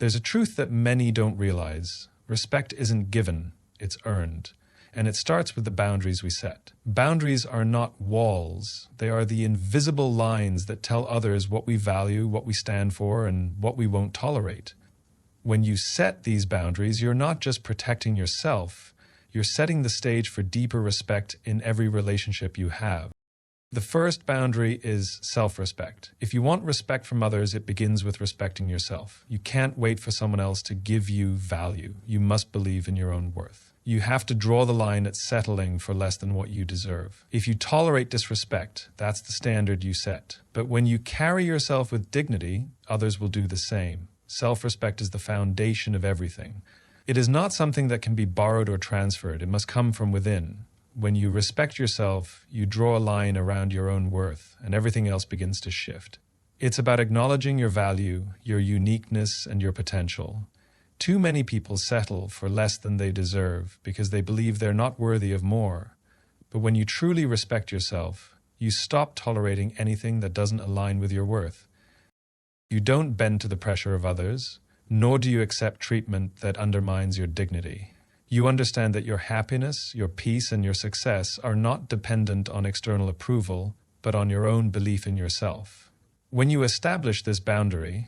There's a truth that many don't realize. Respect isn't given, it's earned. And it starts with the boundaries we set. Boundaries are not walls. They are the invisible lines that tell others what we value, what we stand for, and what we won't tolerate. When you set these boundaries, you're not just protecting yourself, you're setting the stage for deeper respect in every relationship you have. The first boundary is self-respect. If you want respect from others, it begins with respecting yourself. You can't wait for someone else to give you value. You must believe in your own worth. You have to draw the line at settling for less than what you deserve. If you tolerate disrespect, that's the standard you set. But when you carry yourself with dignity, others will do the same. Self-respect is the foundation of everything. It is not something that can be borrowed or transferred. It must come from within. When you respect yourself, you draw a line around your own worth, and everything else begins to shift. It's about acknowledging your value, your uniqueness, and your potential. Too many people settle for less than they deserve because they believe they're not worthy of more. But when you truly respect yourself, you stop tolerating anything that doesn't align with your worth. You don't bend to the pressure of others, nor do you accept treatment that undermines your dignity. You understand that your happiness, your peace, and your success are not dependent on external approval, but on your own belief in yourself. When you establish this boundary,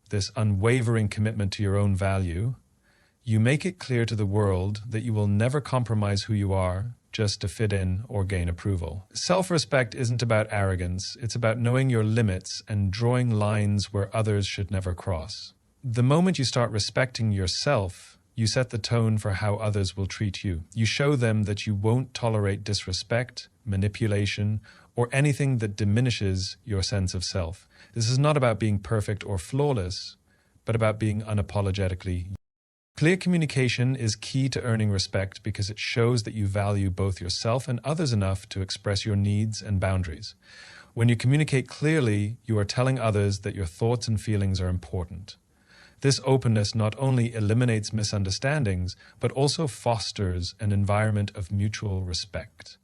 this unwavering commitment to your own value, you make it clear to the world that you will never compromise who you are just to fit in or gain approval. Self-respect isn't about arrogance, it's about knowing your limits and drawing lines where others should never cross. The moment you start respecting yourself, you set the tone for how others will treat you. You show them that you won't tolerate disrespect, manipulation, or anything that diminishes your sense of self. This is not about being perfect or flawless, but about being unapologetically you. Clear communication is key to earning respect because it shows that you value both yourself and others enough to express your needs and boundaries. When you communicate clearly, you are telling others that your thoughts and feelings are important. This openness not only eliminates misunderstandings, but also fosters an environment of mutual respect.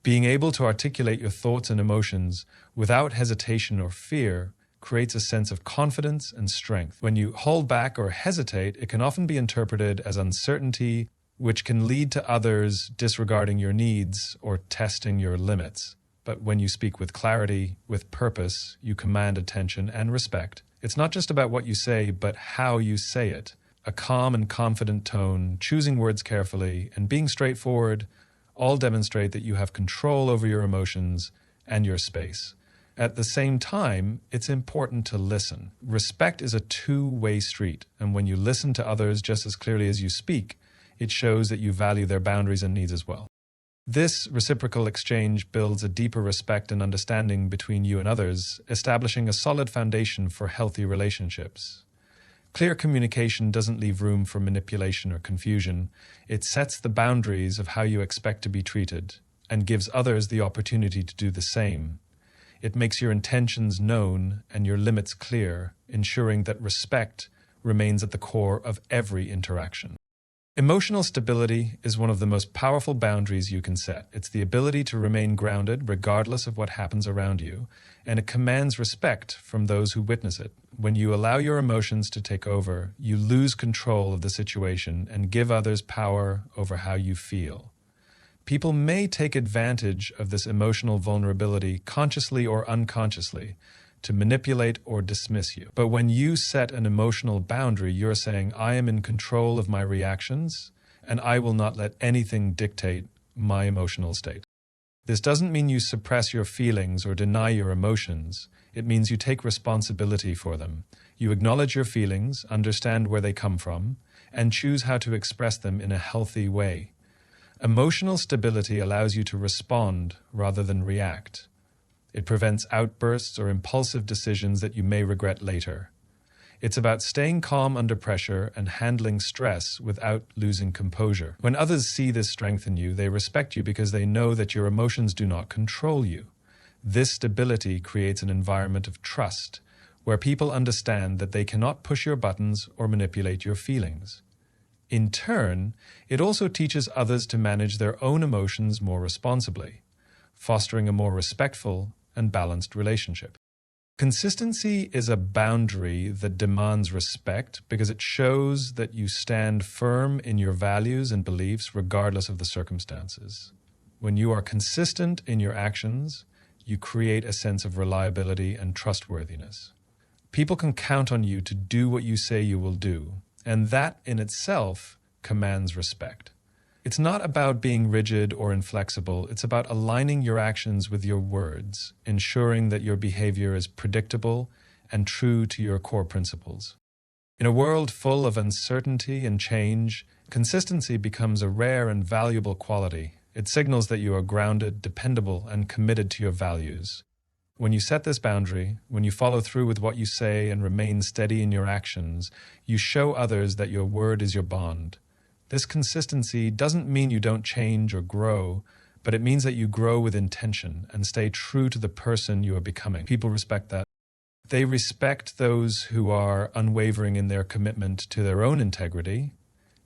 Being able to articulate your thoughts and emotions without hesitation or fear creates a sense of confidence and strength. When you hold back or hesitate, it can often be interpreted as uncertainty, which can lead to others disregarding your needs or testing your limits. But when you speak with clarity, with purpose, you command attention and respect. It's not just about what you say, but how you say it. A calm and confident tone, choosing words carefully, and being straightforward all demonstrate that you have control over your emotions and your space. At the same time, it's important to listen. Respect is a two-way street, and when you listen to others just as clearly as you speak, it shows that you value their boundaries and needs as well. This reciprocal exchange builds a deeper respect and understanding between you and others, establishing a solid foundation for healthy relationships. Clear communication doesn't leave room for manipulation or confusion. It sets the boundaries of how you expect to be treated and gives others the opportunity to do the same. It makes your intentions known and your limits clear, ensuring that respect remains at the core of every interaction. Emotional stability is one of the most powerful boundaries you can set. It's the ability to remain grounded regardless of what happens around you, and it commands respect from those who witness it. When you allow your emotions to take over, you lose control of the situation and give others power over how you feel. People may take advantage of this emotional vulnerability consciously or unconsciously, to manipulate or dismiss you. But when you set an emotional boundary, you're saying, I am in control of my reactions, and I will not let anything dictate my emotional state. This doesn't mean you suppress your feelings or deny your emotions. It means you take responsibility for them. You acknowledge your feelings, understand where they come from, and choose how to express them in a healthy way. Emotional stability allows you to respond rather than react. It prevents outbursts or impulsive decisions that you may regret later. It's about staying calm under pressure and handling stress without losing composure. When others see this strength in you, they respect you because they know that your emotions do not control you. This stability creates an environment of trust, where people understand that they cannot push your buttons or manipulate your feelings. In turn, it also teaches others to manage their own emotions more responsibly, fostering a more respectful and balanced relationship. Consistency is a boundary that demands respect because it shows that you stand firm in your values and beliefs regardless of the circumstances. When you are consistent in your actions, you create a sense of reliability and trustworthiness. People can count on you to do what you say you will do, and that in itself commands respect. It's not about being rigid or inflexible. It's about aligning your actions with your words, ensuring that your behavior is predictable and true to your core principles. In a world full of uncertainty and change, consistency becomes a rare and valuable quality. It signals that you are grounded, dependable, and committed to your values. When you set this boundary, when you follow through with what you say and remain steady in your actions, you show others that your word is your bond. This consistency doesn't mean you don't change or grow, but it means that you grow with intention and stay true to the person you are becoming. People respect that. They respect those who are unwavering in their commitment to their own integrity.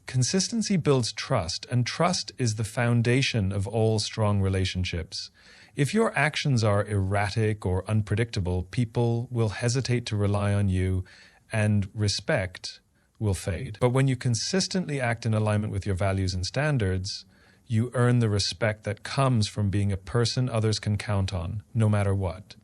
Consistency builds trust, and trust is the foundation of all strong relationships. If your actions are erratic or unpredictable, people will hesitate to rely on you, and respect will fade. But when you consistently act in alignment with your values and standards, you earn the respect that comes from being a person others can count on, no matter what.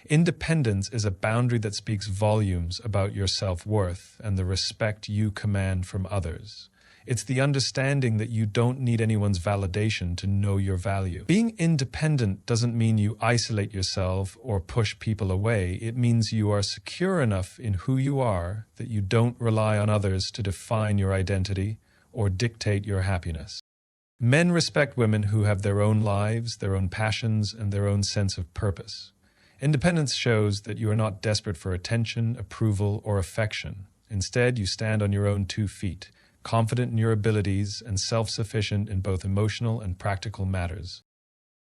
Independence is a boundary that speaks volumes about your self-worth and the respect you command from others. It's the understanding that you don't need anyone's validation to know your value. Being independent doesn't mean you isolate yourself or push people away. It means you are secure enough in who you are that you don't rely on others to define your identity or dictate your happiness. Men respect women who have their own lives, their own passions, and their own sense of purpose. Independence shows that you are not desperate for attention, approval, or affection. Instead, you stand on your own 2 feet, confident in your abilities and self-sufficient in both emotional and practical matters.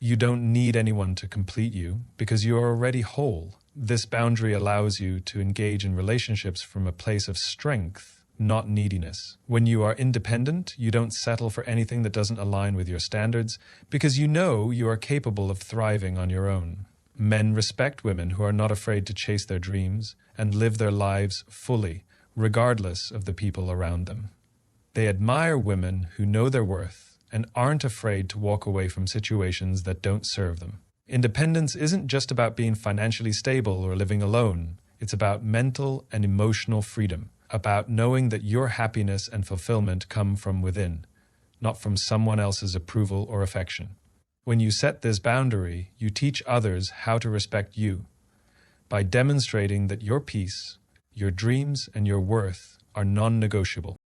You don't need anyone to complete you because you are already whole. This boundary allows you to engage in relationships from a place of strength, not neediness. When you are independent, you don't settle for anything that doesn't align with your standards because you know you are capable of thriving on your own. Men respect women who are not afraid to chase their dreams and live their lives fully, regardless of the people around them. They admire women who know their worth and aren't afraid to walk away from situations that don't serve them. Independence isn't just about being financially stable or living alone. It's about mental and emotional freedom, about knowing that your happiness and fulfillment come from within, not from someone else's approval or affection. When you set this boundary, you teach others how to respect you by demonstrating that your peace, your dreams, and your worth are non-negotiable.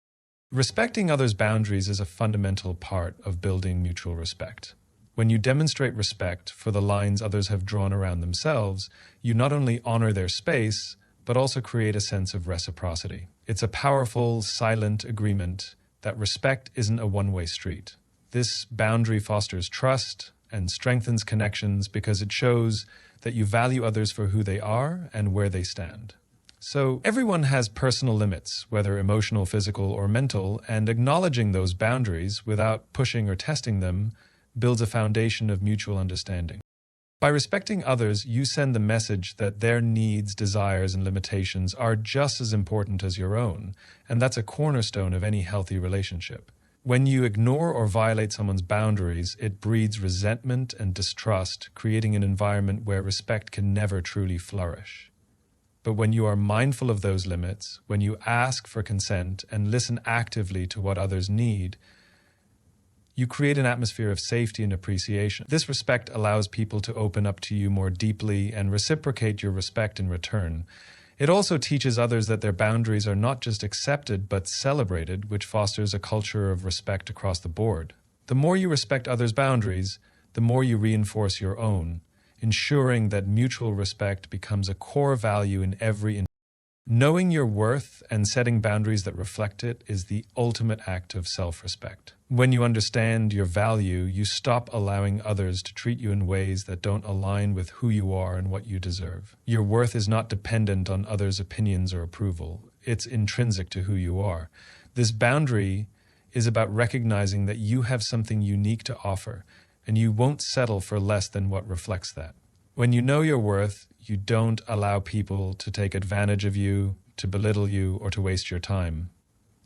Respecting others' boundaries is a fundamental part of building mutual respect. When you demonstrate respect for the lines others have drawn around themselves, you not only honor their space, but also create a sense of reciprocity. It's a powerful, silent agreement that respect isn't a one-way street. This boundary fosters trust and strengthens connections because it shows that you value others for who they are and where they stand. So everyone has personal limits, whether emotional, physical, or mental, and acknowledging those boundaries without pushing or testing them builds a foundation of mutual understanding. By respecting others, you send the message that their needs, desires, and limitations are just as important as your own, and that's a cornerstone of any healthy relationship. When you ignore or violate someone's boundaries, it breeds resentment and distrust, creating an environment where respect can never truly flourish. But when you are mindful of those limits, when you ask for consent and listen actively to what others need, you create an atmosphere of safety and appreciation. This respect allows people to open up to you more deeply and reciprocate your respect in return. It also teaches others that their boundaries are not just accepted but celebrated, which fosters a culture of respect across the board. The more you respect others' boundaries, the more you reinforce your own, ensuring that mutual respect becomes a core value in every interaction. Knowing your worth and setting boundaries that reflect it is the ultimate act of self-respect. When you understand your value, you stop allowing others to treat you in ways that don't align with who you are and what you deserve. Your worth is not dependent on others' opinions or approval. It's intrinsic to who you are. This boundary is about recognizing that you have something unique to offer, and you won't settle for less than what reflects that. When you know your worth, you don't allow people to take advantage of you, to belittle you, or to waste your time.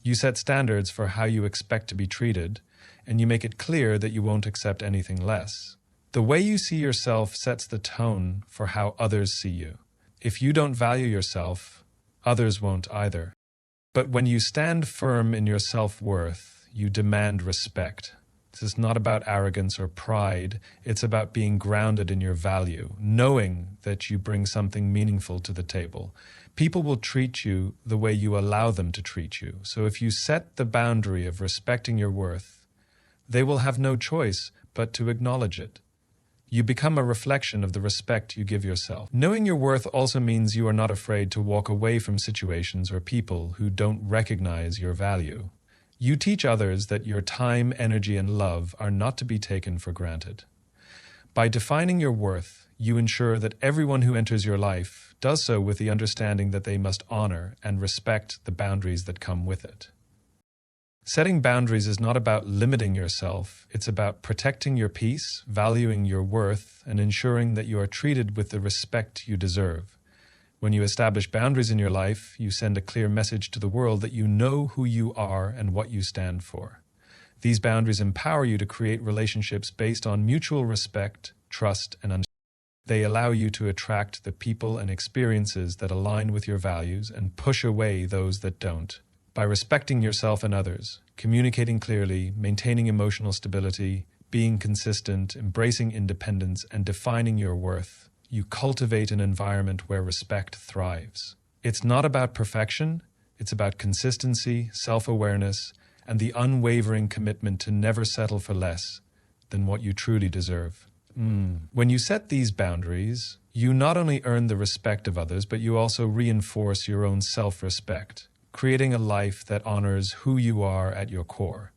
You set standards for how you expect to be treated, and you make it clear that you won't accept anything less. The way you see yourself sets the tone for how others see you. If you don't value yourself, others won't either. But when you stand firm in your self-worth, you demand respect. This is not about arrogance or pride. It's about being grounded in your value, knowing that you bring something meaningful to the table. People will treat you the way you allow them to treat you. So if you set the boundary of respecting your worth, they will have no choice but to acknowledge it. You become a reflection of the respect you give yourself. Knowing your worth also means you are not afraid to walk away from situations or people who don't recognize your value. You teach others that your time, energy, and love are not to be taken for granted. By defining your worth, you ensure that everyone who enters your life does so with the understanding that they must honor and respect the boundaries that come with it. Setting boundaries is not about limiting yourself, it's about protecting your peace, valuing your worth, and ensuring that you are treated with the respect you deserve. When you establish boundaries in your life, you send a clear message to the world that you know who you are and what you stand for. These boundaries empower you to create relationships based on mutual respect, trust, and understanding. They allow you to attract the people and experiences that align with your values and push away those that don't. By respecting yourself and others, communicating clearly, maintaining emotional stability, being consistent, embracing independence, and defining your worth, you cultivate an environment where respect thrives. It's not about perfection, it's about consistency, self-awareness, and the unwavering commitment to never settle for less than what you truly deserve. When you set these boundaries, you not only earn the respect of others, but you also reinforce your own self-respect, creating a life that honors who you are at your core.